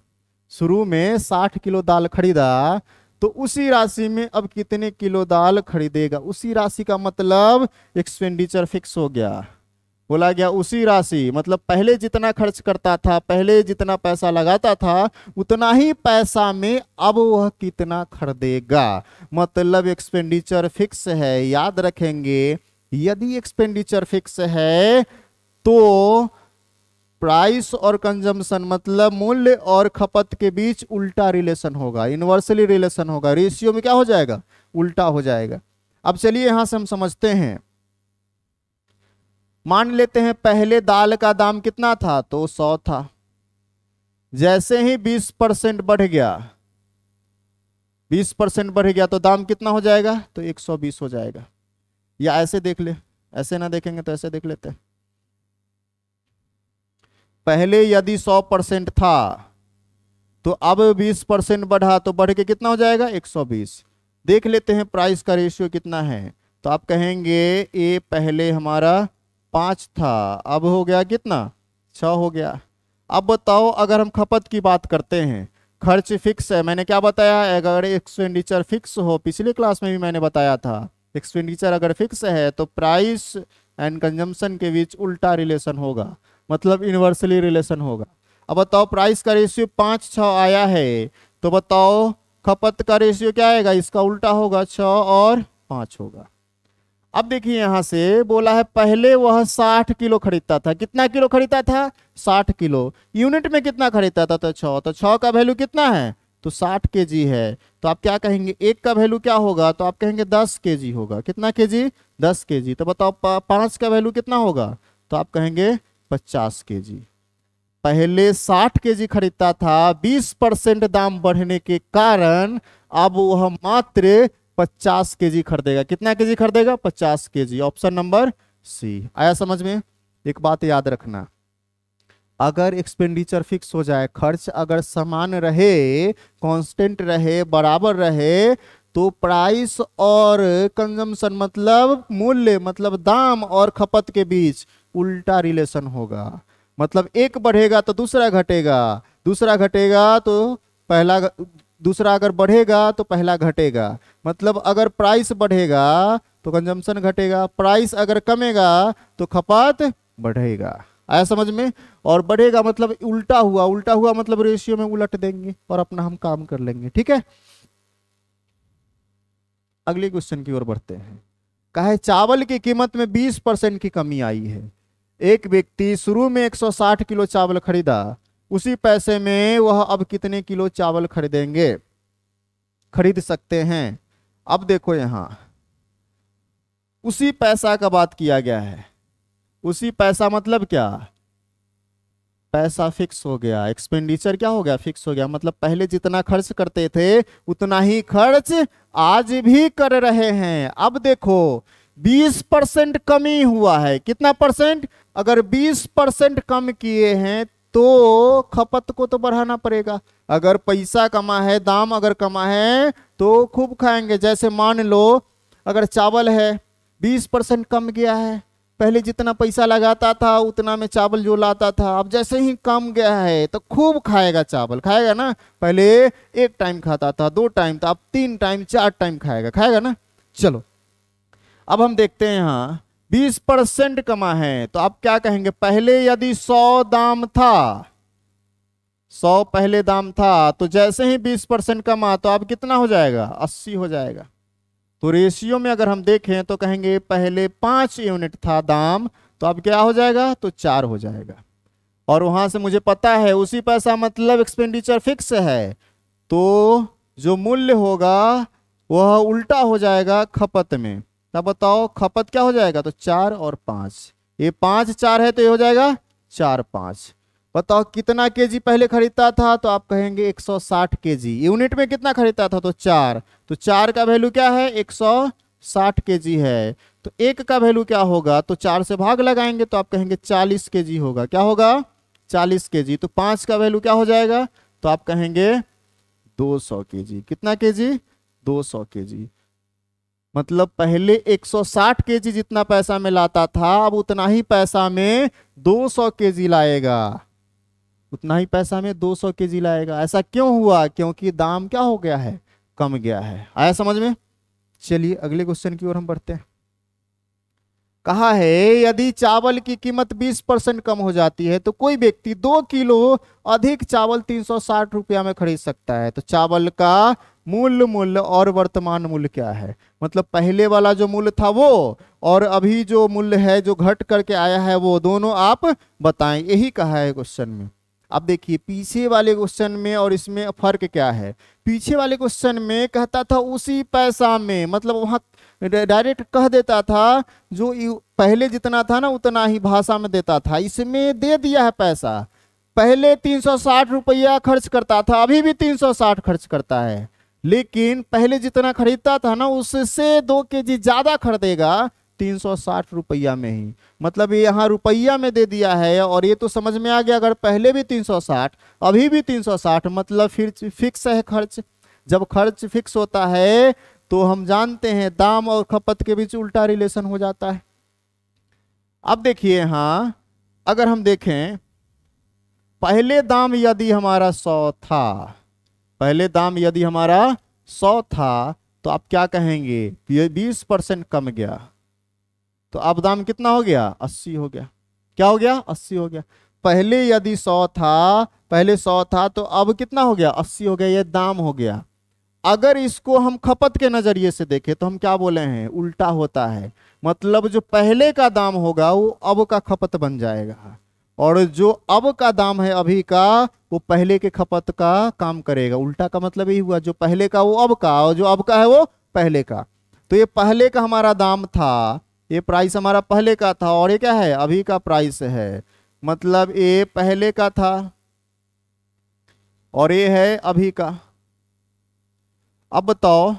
Speaker 1: शुरू में 60 किलो दाल खरीदा, तो उसी राशि में अब कितने किलो दाल खरीदेगा। उसी राशि का मतलब एक्सपेंडिचर फिक्स हो गया, बोला गया उसी राशि, मतलब पहले जितना खर्च करता था, पहले जितना पैसा लगाता था, उतना ही पैसा में अब वह कितना खरीदेगा। मतलब एक्सपेंडिचर फिक्स है। याद रखेंगे, यदि एक्सपेंडिचर फिक्स है तो प्राइस और कंजम्पशन मतलब मूल्य और खपत के बीच उल्टा रिलेशन होगा, इनवर्सली रिलेशन होगा, रेशियो में क्या हो जाएगा, उल्टा हो जाएगा। अब चलिए यहां से हम समझते हैं। मान लेते हैं पहले दाल का दाम कितना था, तो 100 था। जैसे ही 20% बढ़ गया, 20% बढ़ गया तो दाम कितना हो जाएगा, तो 120 हो जाएगा। या ऐसे देख ले, ऐसे ना देखेंगे तो ऐसे देख लेते हैं। पहले यदि 100% था तो अब 20% बढ़ा तो बढ़ के कितना हो जाएगा, 120। देख लेते हैं प्राइस का रेशियो कितना है, तो आप कहेंगे ये पहले हमारा 5 था, अब हो गया कितना, 6 हो गया। अब बताओ अगर हम खपत की बात करते हैं, खर्च फिक्स है, मैंने क्या बताया, अगर एक्सपेंडिचर फिक्स हो, पिछले क्लास में भी मैंने बताया था, एक्सपेंडिचर अगर फिक्स है तो प्राइस एंड कंजम्पशन के बीच उल्टा रिलेशन होगा, मतलब इनवर्सली रिलेशन होगा। अब बताओ प्राइस का रेशियो 5-6 आया है, तो बताओ खपत का रेशियो क्या आएगा, इसका उल्टा होगा, 6 और 5 होगा। अब देखिए यहां से बोला है पहले वह 60 किलो खरीदता था। कितना किलो खरीदता था, 60 किलो। यूनिट में कितना खरीदता था, तो 6। तो 6 का वैल्यू कितना है, तो 60 केजी है। तो आप क्या कहेंगे, एक का वैल्यू क्या होगा, तो आप कहेंगे 10 केजी होगा। कितना केजी, 10 केजी। तो बताओ 5 का वैल्यू कितना होगा, तो आप कहेंगे 50 केजी। पहले 60 केजी खरीदता था, 20% दाम बढ़ने के कारण अब वह मात्र 50 केजी खरीदेगा। कितना केजी खरीदेगा, 50 केजी। Option number C. आया समझ में? एक बात याद रखना, अगर एक्सपेंडिचर फिक्स हो जाए, खर्च अगर समान रहे, कांस्टेंट रहे, बराबर रहे, तो प्राइस और कंजम्पशन मतलब मूल्य मतलब दाम और खपत के बीच उल्टा रिलेशन होगा। मतलब एक बढ़ेगा तो दूसरा घटेगा, दूसरा घटेगा तो पहला दूसरा अगर बढ़ेगा तो पहला घटेगा। मतलब अगर प्राइस बढ़ेगा तो कंजम्पशन घटेगा, प्राइस अगर कमेगा तो खपत बढ़ेगा। आया समझ में? और बढ़ेगा मतलब उल्टा हुआ, उल्टा हुआ मतलब रेशियो में उलट देंगे और अपना हम काम कर लेंगे। ठीक है, अगले क्वेश्चन की ओर बढ़ते हैं। कहा है चावल की कीमत में 20% की कमी आई है। एक व्यक्ति शुरू में 160 किलो चावल खरीदा, उसी पैसे में वह अब कितने किलो चावल खरीद सकते हैं। अब देखो यहां उसी पैसा का बात किया गया है। उसी पैसा मतलब क्या? पैसा फिक्स हो गया, एक्सपेंडिचर क्या हो गया? फिक्स हो गया। मतलब पहले जितना खर्च करते थे उतना ही खर्च आज भी कर रहे हैं। अब देखो 20% कमी हुआ है। कितना परसेंट? अगर 20% कम किए हैं तो खपत को तो बढ़ाना पड़ेगा। अगर पैसा कमा है, दाम अगर कमा है तो खूब खाएंगे। जैसे मान लो अगर चावल है 20% कम गया है, पहले जितना पैसा लगाता था उतना में चावल जो लाता था, अब जैसे ही कम गया है तो खूब खाएगा, चावल खाएगा ना। पहले एक टाइम खाता था, 2 टाइम था, अब 3 टाइम 4 टाइम खाएगा ना। चलो अब हम देखते हैं यहाँ 20% कमा है तो आप क्या कहेंगे? पहले यदि 100 दाम था, 100 पहले दाम था, तो जैसे ही 20% कमा तो अब कितना हो जाएगा? 80 हो जाएगा। तो रेशियो में अगर हम देखें तो कहेंगे पहले 5 यूनिट था दाम, तो अब क्या हो जाएगा? तो 4 हो जाएगा। और वहां से मुझे पता है उसी पैसा मतलब एक्सपेंडिचर फिक्स है, तो जो मूल्य होगा वह उल्टा हो जाएगा खपत में। तब बताओ खपत क्या हो जाएगा? तो 4 और 5, ये 5 4 है तो ये हो जाएगा 4 5। बताओ कितना केजी पहले खरीदता था? तो आप कहेंगे 160 केजी। यूनिट में कितना खरीदता था? तो 4। तो 4 का वैल्यू क्या है? 160 केजी है। तो 1 का वैल्यू क्या होगा? तो 4 से भाग लगाएंगे तो आप कहेंगे 40 केजी होगा। क्या होगा? 40 केजी। तो 5 का वैल्यू क्या हो जाएगा? तो आप कहेंगे 200 केजी। कितना केजी? 200 केजी। मतलब पहले 160 केजी जितना पैसा में लाता था, अब उतना ही पैसा में 200 केजी लाएगा। उतना ही पैसा में 200 केजी लाएगा। ऐसा क्यों हुआ? क्योंकि दाम क्या हो गया है? कम गया है। आया समझ में? चलिए अगले क्वेश्चन की ओर हम बढ़ते हैं। कहा है यदि चावल की कीमत 20% कम हो जाती है तो कोई व्यक्ति 2 किलो अधिक चावल 360 रुपया में खरीद सकता है। तो चावल का मूल्य और वर्तमान मूल्य क्या है? मतलब पहले वाला जो मूल्य था वो और अभी जो मूल्य है जो घट करके आया है वो दोनों आप बताएं। यही कहा है क्वेश्चन में। अब देखिए पीछे वाले क्वेश्चन में और इसमें फर्क क्या है। पीछे वाले क्वेश्चन में कहता था उसी पैसा में, मतलब वहां डायरेक्ट कह देता था जो पहले जितना था ना उतना ही भाषा में देता था। इसमें दे दिया है पैसा। पहले 360 रुपया खर्च करता था, अभी भी 360 खर्च करता है, लेकिन पहले जितना खरीदता था ना उससे 2 केजी ज्यादा खरीदेगा 360 रुपया में ही। मतलब ये यहाँ रुपया में दे दिया है। और ये तो समझ में आ गया, अगर पहले भी 360 अभी भी 360 मतलब फिर फिक्स है खर्च। जब खर्च फिक्स होता है तो हम जानते हैं दाम और खपत के बीच उल्टा रिलेशन हो जाता है। अब देखिए यहाँ अगर हम देखें पहले दाम यदि हमारा 100 था, पहले दाम यदि हमारा 100 था तो आप क्या कहेंगे? 20% कम गया तो अब दाम कितना हो गया? 80 हो गया। क्या हो गया? 80 हो गया। पहले यदि 100 था, पहले 100 था तो अब कितना हो गया? 80 हो गया। ये दाम हो गया। अगर इसको हम खपत के नजरिए से देखें तो हम क्या बोले हैं? उल्टा होता है। मतलब जो पहले का दाम होगा वो अब का खपत बन जाएगा, और जो अब का दाम है अभी का वो पहले के खपत का काम करेगा। उल्टा का मतलब यही हुआ, जो पहले का वो अब का, और जो अब का है वो पहले का। तो ये पहले का हमारा दाम था, ये प्राइस हमारा पहले का था, और ये क्या है? अभी का प्राइस है। मतलब ये पहले का था और ये है अभी का। अब बताओ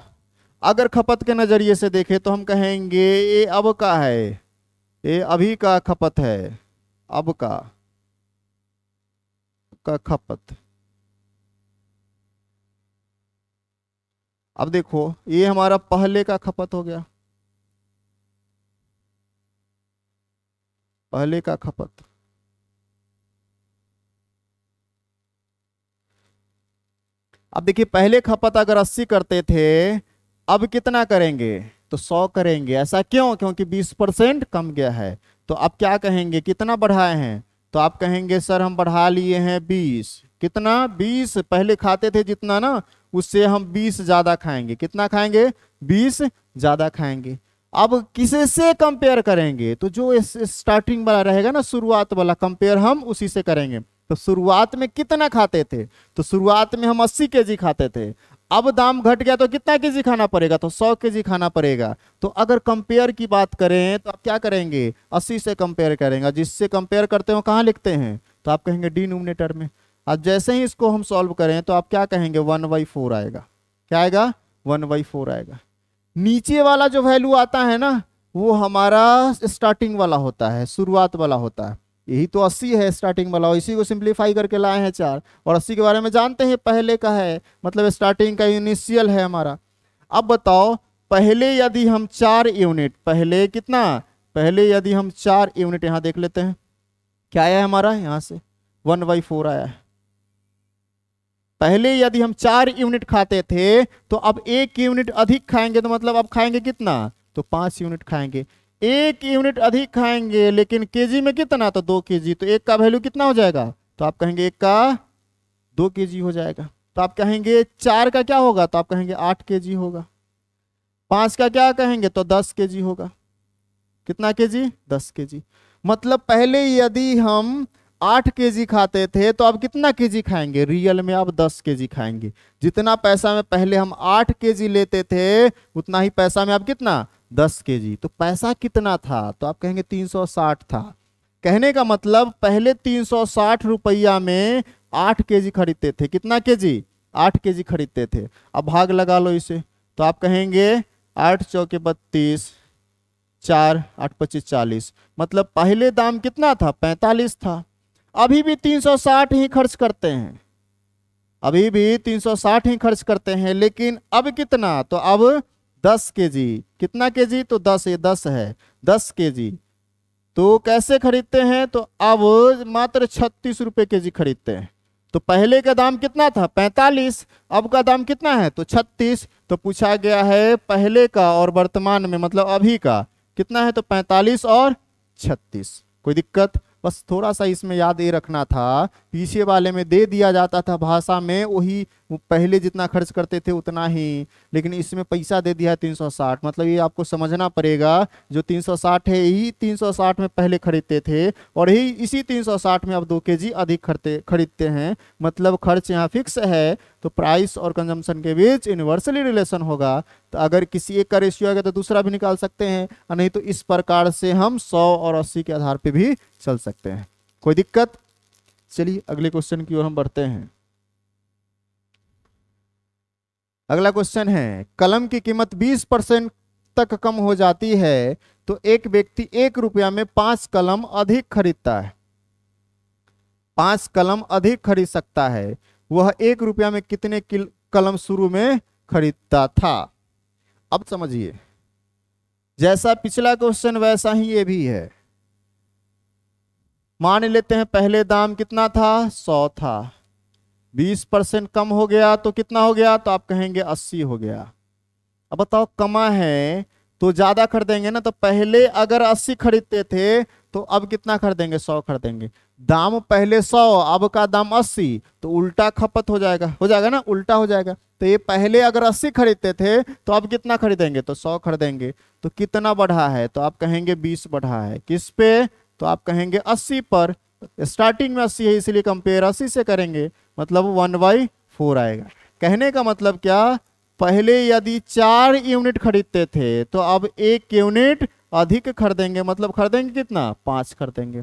Speaker 1: अगर खपत के नजरिए से देखें तो हम कहेंगे ये अब का है, ये अभी का खपत है, अब का। का खपत। अब देखो ये हमारा पहले का खपत हो गया, पहले का खपत। अब देखिए पहले खपत अगर 80 करते थे, अब कितना करेंगे तो 100 करेंगे। ऐसा क्यों? क्योंकि 20% कम गया है। तो अब क्या कहेंगे, कितना बढ़ाए हैं? तो आप कहेंगे सर हम बढ़ा लिए हैं 20। कितना? 20। पहले खाते थे जितना ना, उससे हम 20 ज्यादा खाएंगे। कितना खाएंगे? 20 ज्यादा खाएंगे। अब किसे से कंपेयर करेंगे? तो जो स्टार्टिंग वाला रहेगा ना, शुरुआत वाला, कंपेयर हम उसी से करेंगे। तो शुरुआत में कितना खाते थे? तो शुरुआत में हम 80 केजी खाते थे। अब दाम घट गया तो कितना केजी खाना पड़ेगा? तो 100 केजी खाना पड़ेगा। तो अगर कंपेयर की बात करें तो आप क्या करेंगे? 80 से कंपेयर करेंगे। जिससे कंपेयर करते हो कहाँ लिखते हैं? तो आप कहेंगे डिनोमिनेटर में। अब जैसे ही इसको हम सॉल्व करें तो आप क्या कहेंगे? 1/4 आएगा। क्या आएगा? 1/4 आएगा। नीचे वाला जो वैल्यू आता है ना, वो हमारा स्टार्टिंग वाला होता है, शुरुआत वाला होता है। यही तो 80 है स्टार्टिंग वाला, और इसी को सिंप्लीफाई करके लाए हैं 4। और 80 के बारे में जानते हैं, पहले का है, मतलब स्टार्टिंग का इनिशियल है हमारा। अब बताओ पहले यदि हम 4 यूनिट, पहले कितना? पहले यदि हम 4 यूनिट, यहां देख लेते हैं क्या आया है हमारा, यहां से 1/4 आया है। पहले यदि हम 4 यूनिट खाते थे, तो अब 1 यूनिट अधिक खाएंगे, तो मतलब अब खाएंगे कितना? तो 5 यूनिट खाएंगे। 1 यूनिट अधिक खाएंगे, लेकिन केजी में कितना? तो 2 केजी। तो 1 का वैल्यू कितना हो जाएगा? तो आप कहेंगे 1 का 2 केजी हो जाएगा। तो आप कहेंगे 4 का क्या होगा? तो आप कहेंगे 8 केजी होगा। 5 का क्या कहेंगे? तो 10 केजी होगा। कितना केजी? 10 केजी। मतलब पहले यदि हम 8 केजी खाते थे, तो अब कितना केजी खाएंगे? रियल में अब 10 केजी खाएंगे। जितना पैसा में पहले हम 8 केजी लेते थे, उतना ही पैसा में अब कितना? 10 केजी। तो पैसा कितना था? तो आप कहेंगे 360 था। कहने का मतलब पहले 360 रुपया में 8 केजी खरीदते थे। कितना केजी? 8 केजी खरीदते थे। अब भाग लगा लो इसे, तो आप कहेंगे 8 चौके 32, 4 8 25 40। मतलब पहले दाम कितना था? 45 था। अभी भी 360 ही खर्च करते हैं, अभी भी 360 ही खर्च करते हैं, लेकिन अब कितना? तो अब 10 केजी। कितना केजी? तो 10, ये 10 है, 10 केजी। तो कैसे खरीदते हैं? तो अब मात्र 36 रुपए केजी खरीदते हैं। तो पहले का दाम कितना था? 45। अब का दाम कितना है? तो 36। तो पूछा गया है पहले का और वर्तमान में, मतलब अभी का कितना है? तो 45 और 36। कोई दिक्कत? बस थोड़ा सा इसमें याद ये रखना था, पीछे वाले में दे दिया जाता था भाषा में वही, पहले जितना खर्च करते थे उतना ही, लेकिन इसमें पैसा दे दिया है 360। मतलब ये आपको समझना पड़ेगा, जो 360 है यही 360 में पहले खरीदते थे, और यही इसी 360 में अब 2 केजी अधिक खरीदते हैं। मतलब खर्च यहाँ फिक्स है, तो प्राइस और कंजम्पशन के बीच यूनिवर्सली रिलेशन होगा। तो अगर किसी एक का रेशियो आएगा तो दूसरा भी निकाल सकते हैं, और नहीं तो इस प्रकार से हम 100 और 80 के आधार पे भी चल सकते हैं। कोई दिक्कत? चलिए अगले क्वेश्चन की ओर हम बढ़ते हैं। अगला क्वेश्चन है, कलम की कीमत 20% तक कम हो जाती है तो एक व्यक्ति 1 रुपया में 5 कलम अधिक खरीदता है। 5 कलम अधिक खरीद सकता है। वह 1 रुपया में कितने कलम शुरू में खरीदता था? अब समझिए, जैसा पिछला क्वेश्चन वैसा ही ये भी है। मान लेते हैं पहले दाम कितना था? 100 था। 20% कम हो गया तो कितना हो गया? तो आप कहेंगे 80 हो गया। अब बताओ, कमा है तो ज्यादा खरीदेंगे ना। तो पहले अगर 80 खरीदते थे तो अब कितना खरीदेंगे? 100 खरीदेंगे। दाम पहले 100, अब का दाम 80, तो उल्टा खपत हो जाएगा ना, उल्टा हो जाएगा। तो ये पहले अगर 80 खरीदते थे तो अब कितना खरीदेंगे? तो 100 खरीदेंगे। तो कितना बढ़ा है? तो आप कहेंगे 20 बढ़ा है। किस पे? तो आप कहेंगे 80 पर। स्टार्टिंग में 80 है, इसलिए कंपेयर 80 से करेंगे, मतलब 1/4 आएगा। कहने का मतलब क्या? पहले यदि 4 यूनिट खरीदते थे तो अब 1 यूनिट अधिक खरीदेंगे, मतलब खरीदेंगे कितना? 5 खरीदेंगे।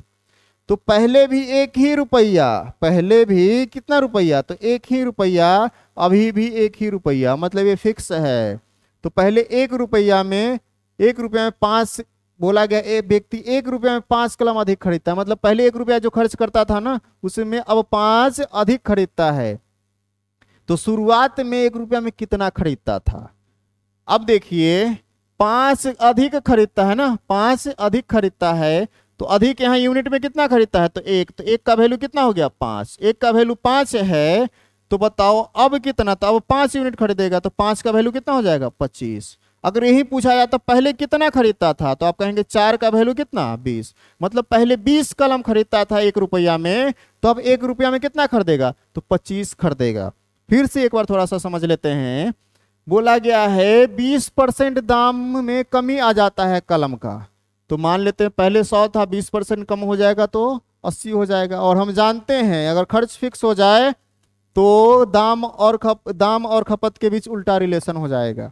Speaker 1: तो पहले भी 1 ही रुपया, पहले भी कितना रुपया? तो 1 ही रुपया, अभी भी 1 ही रुपया, मतलब ये फिक्स है। तो पहले 1 रुपया में 5 बोला गया एक व्यक्ति 1 रुपया में 5 कलम अधिक खरीदता है, मतलब पहले 1 रुपया जो खर्च करता था ना उसमें अब 5 अधिक खरीदता है। तो शुरुआत में 1 रुपया में कितना खरीदता था? अब देखिए 5 अधिक खरीदता है ना, 5 अधिक खरीदता है तो अधिक यहाँ यूनिट में कितना खरीदता है? तो 1, तो 1 का वैल्यू कितना हो गया? 5। 1 का वैल्यू 5 है तो बताओ अब कितना? तो अब 5 यूनिट खरीदेगा तो 5 का वैल्यू कितना हो जाएगा? 25। अगर यही पूछा जाता पहले कितना खरीदता था तो आप कहेंगे 4 का वैल्यू कितना? 20। मतलब पहले 20 कलम खरीदता था 1 रुपया में, तो अब 1 रुपया में कितना खरीदेगा? तो 25 खरीदेगा। फिर से एक बार थोड़ा सा समझ लेते हैं। बोला गया है 20% दाम में कमी आ जाता है कलम का। तो मान लेते हैं पहले 100 था, 20% कम हो जाएगा तो 80 हो जाएगा। और हम जानते हैं अगर खर्च फिक्स हो जाए तो दाम और खपत के बीच उल्टा रिलेशन हो जाएगा।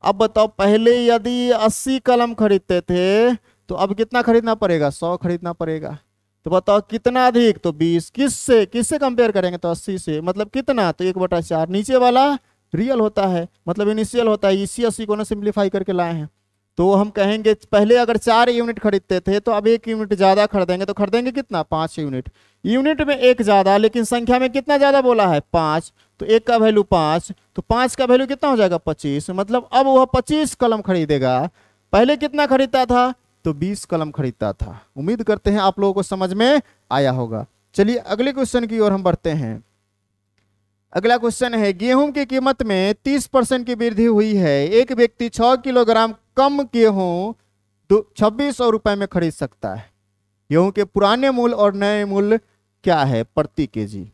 Speaker 1: अब बताओ पहले यदि 80 कलम खरीदते थे तो अब कितना खरीदना पड़ेगा? 100 खरीदना पड़ेगा। तो बताओ कितना अधिक? तो 20। किससे कंपेयर करेंगे? तो 80 से। मतलब कितना? तो 1/4। नीचे वाला रियल होता है, मतलब इनिशियल होता है। इसी 80 को ना सिंप्लीफाई करके लाए हैं। तो हम कहेंगे पहले अगर 4 यूनिट खरीदते थे तो अब 1 यूनिट ज्यादा खरीदेंगे तो खरीदेंगे कितना? 5 यूनिट। यूनिट में 1 ज्यादा लेकिन संख्या में कितना ज्यादा बोला है? 5। तो 1 का वैल्यू 5, तो 5 का वैल्यू कितना हो जाएगा? 25। मतलब अब वह 25 कलम खरीदेगा। पहले कितना खरीदता था? तो 20 कलम खरीदता था। उम्मीद करते हैं आप लोगों को समझ में आया होगा। चलिए अगले क्वेश्चन की ओर हम बढ़ते हैं। अगला क्वेश्चन है गेहूं की कीमत में 30% की वृद्धि हुई है। एक व्यक्ति 6 किलोग्राम कम गेहूं 2600 रुपए में खरीद सकता है। गेहूं के पुराने मूल्य और नए मूल्य क्या है प्रति केजी?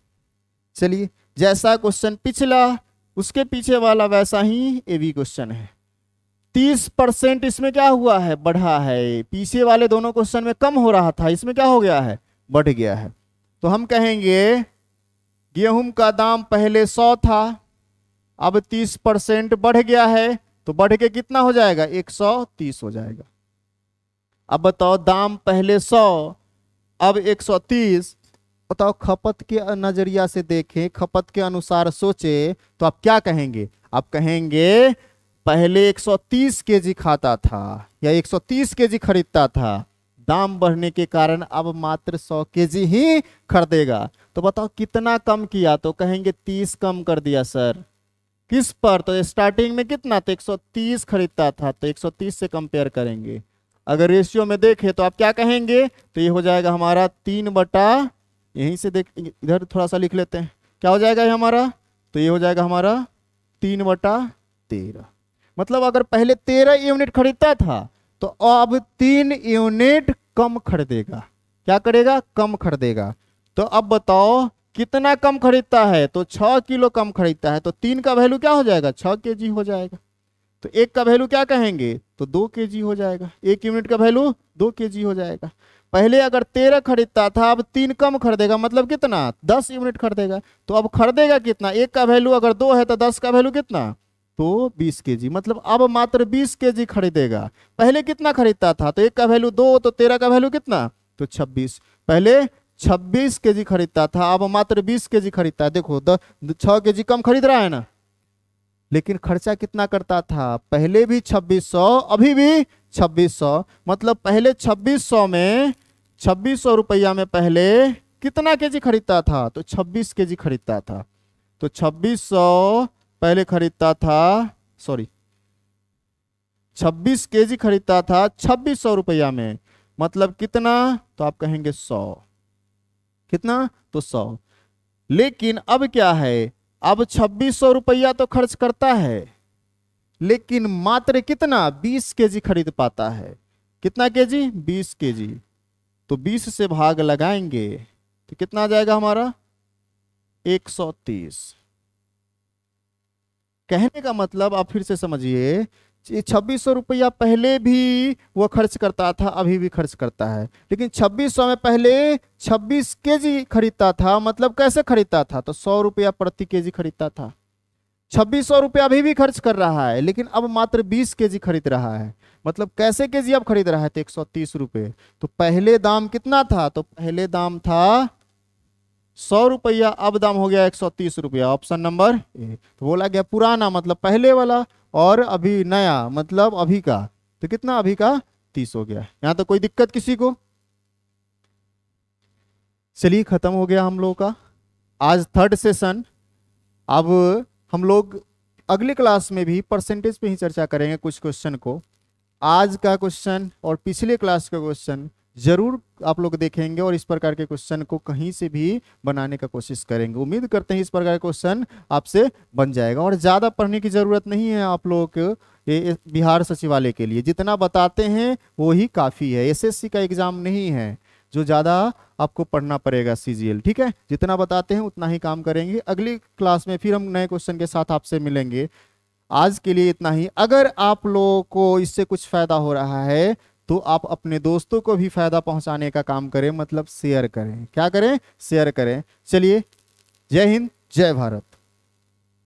Speaker 1: चलिए जैसा क्वेश्चन पिछला उसके पीछे वाला वैसा ही ये भी क्वेश्चन है। 30% इसमें क्या हुआ है? बढ़ा है। पीछे वाले दोनों क्वेश्चन में कम हो रहा था, इसमें क्या हो गया है? बढ़ गया है। तो हम कहेंगे गेहूं का दाम पहले 100 था, अब 30% बढ़ गया है तो बढ़ के कितना हो जाएगा? 130 हो जाएगा। अब बताओ दाम पहले 100 अब 130। बताओ खपत के नजरिया से देखें, खपत के अनुसार सोचे तो आप क्या कहेंगे? आप कहेंगे पहले 130 केजी खाता था या 130 केजी खरीदता था, दाम बढ़ने के कारण अब मात्र 100 केजी ही खरीदेगा। तो बताओ कितना कम किया? तो कहेंगे 30 कम कर दिया सर। किस पर? तो स्टार्टिंग में कितना? तो 130 खरीदता था तो 130 से कंपेयर करेंगे। अगर रेशियो में देखें तो आप क्या कहेंगे? तो ये हो जाएगा हमारा 3/, यहीं से देख इधर थोड़ा सा लिख लेते हैं, क्या हो जाएगा ये हमारा? तो ये हो जाएगा हमारा 3/13। मतलब अगर पहले 13 यूनिट खरीदता था तो अब 3 यूनिट कम खरीदेगा। क्या करेगा? कम खरीदेगा। तो अब बताओ कितना कम खरीदता है? तो 6 किलो कम खरीदता है। तो 3 का वैल्यू क्या हो जाएगा? 6 केजी हो जाएगा। तो 1 का वैल्यू क्या कहेंगे? तो 2 केजी हो जाएगा। 1 यूनिट का वैल्यू 2 केजी हो जाएगा। पहले अगर 13 खरीदता था अब 3 कम खरीदेगा, मतलब कितना? 10 यूनिट खरीदेगा। तो अब खरीदेगा कितना? 1 का वैल्यू अगर 2 है तो 10 का वैल्यू कितना? तो 20 केजी। मतलब अब मात्र 20 केजी खरीदेगा। पहले कितना खरीदता था? तो 1 का वैल्यू 2, तो 13 का वैल्यू कितना? तो 26। पहले 26 केजी खरीदता था, अब मात्र 20 केजी खरीदता है। देखो 6 केजी कम खरीद रहा है ना, लेकिन खर्चा कितना करता था? पहले भी 2600 अभी भी 2600। मतलब पहले 2600 में 2600 रुपया में पहले कितना केजी खरीदता था? तो 26 केजी खरीदता था। तो 2600 पहले खरीदता था, 26 केजी खरीदता था 2600 रुपया में। मतलब कितना? तो आप कहेंगे 100। कितना? तो 100। लेकिन अब क्या है? अब 2600 रुपया तो खर्च करता है, लेकिन मात्र कितना? 20 केजी खरीद पाता है। कितना केजी? 20 केजी। तो 20 से भाग लगाएंगे तो कितना आ जाएगा हमारा? 130। कहने का मतलब आप फिर से समझिए, 2600 रुपया पहले भी वो खर्च करता था, अभी भी खर्च करता है। लेकिन 2600 में पहले 26 केजी खरीदता था। मतलब कैसे खरीदता था? तो 100 रुपया प्रति केजी खरीदता था। 2600 रुपया अभी भी खर्च कर रहा है, लेकिन अब मात्र 20 केजी खरीद रहा है। मतलब कैसे केजी अब खरीद रहा है? तो 130 रुपये। तो पहले दाम कितना था? तो पहले दाम था 100 रुपया, अब दाम हो गया 130 रुपया। Option number A. तो बोला गया पुराना मतलब पहले वाला, और अभी नया मतलब अभी का। तो कितना? अभी का 32 हो गया। यहां तक कोई दिक्कत किसी को? चलिए खत्म हो गया हम लोगों का आज थर्ड सेशन। अब हम लोग अगले क्लास में भी परसेंटेज पे ही चर्चा करेंगे कुछ क्वेश्चन को। आज का क्वेश्चन और पिछले क्लास का क्वेश्चन जरूर आप लोग देखेंगे और इस प्रकार के क्वेश्चन को कहीं से भी बनाने का कोशिश करेंगे। उम्मीद करते हैं इस प्रकार का क्वेश्चन आपसे बन जाएगा और ज़्यादा पढ़ने की ज़रूरत नहीं है आप लोगों को। ये बिहार सचिवालय के लिए जितना बताते हैं वो ही काफ़ी है। एसएससी का एग्जाम नहीं है जो ज़्यादा आपको पढ़ना पड़ेगा सीजीएल, ठीक है। जितना बताते हैं उतना ही काम करेंगे। अगली क्लास में फिर हम नए क्वेश्चन के साथ आपसे मिलेंगे। आज के लिए इतना ही। अगर आप लोगों को इससे कुछ फायदा हो रहा है तो आप अपने दोस्तों को भी फायदा पहुंचाने का काम करें, मतलब शेयर करें। क्या करें? शेयर करें। चलिए, जय हिंद, जय भारत।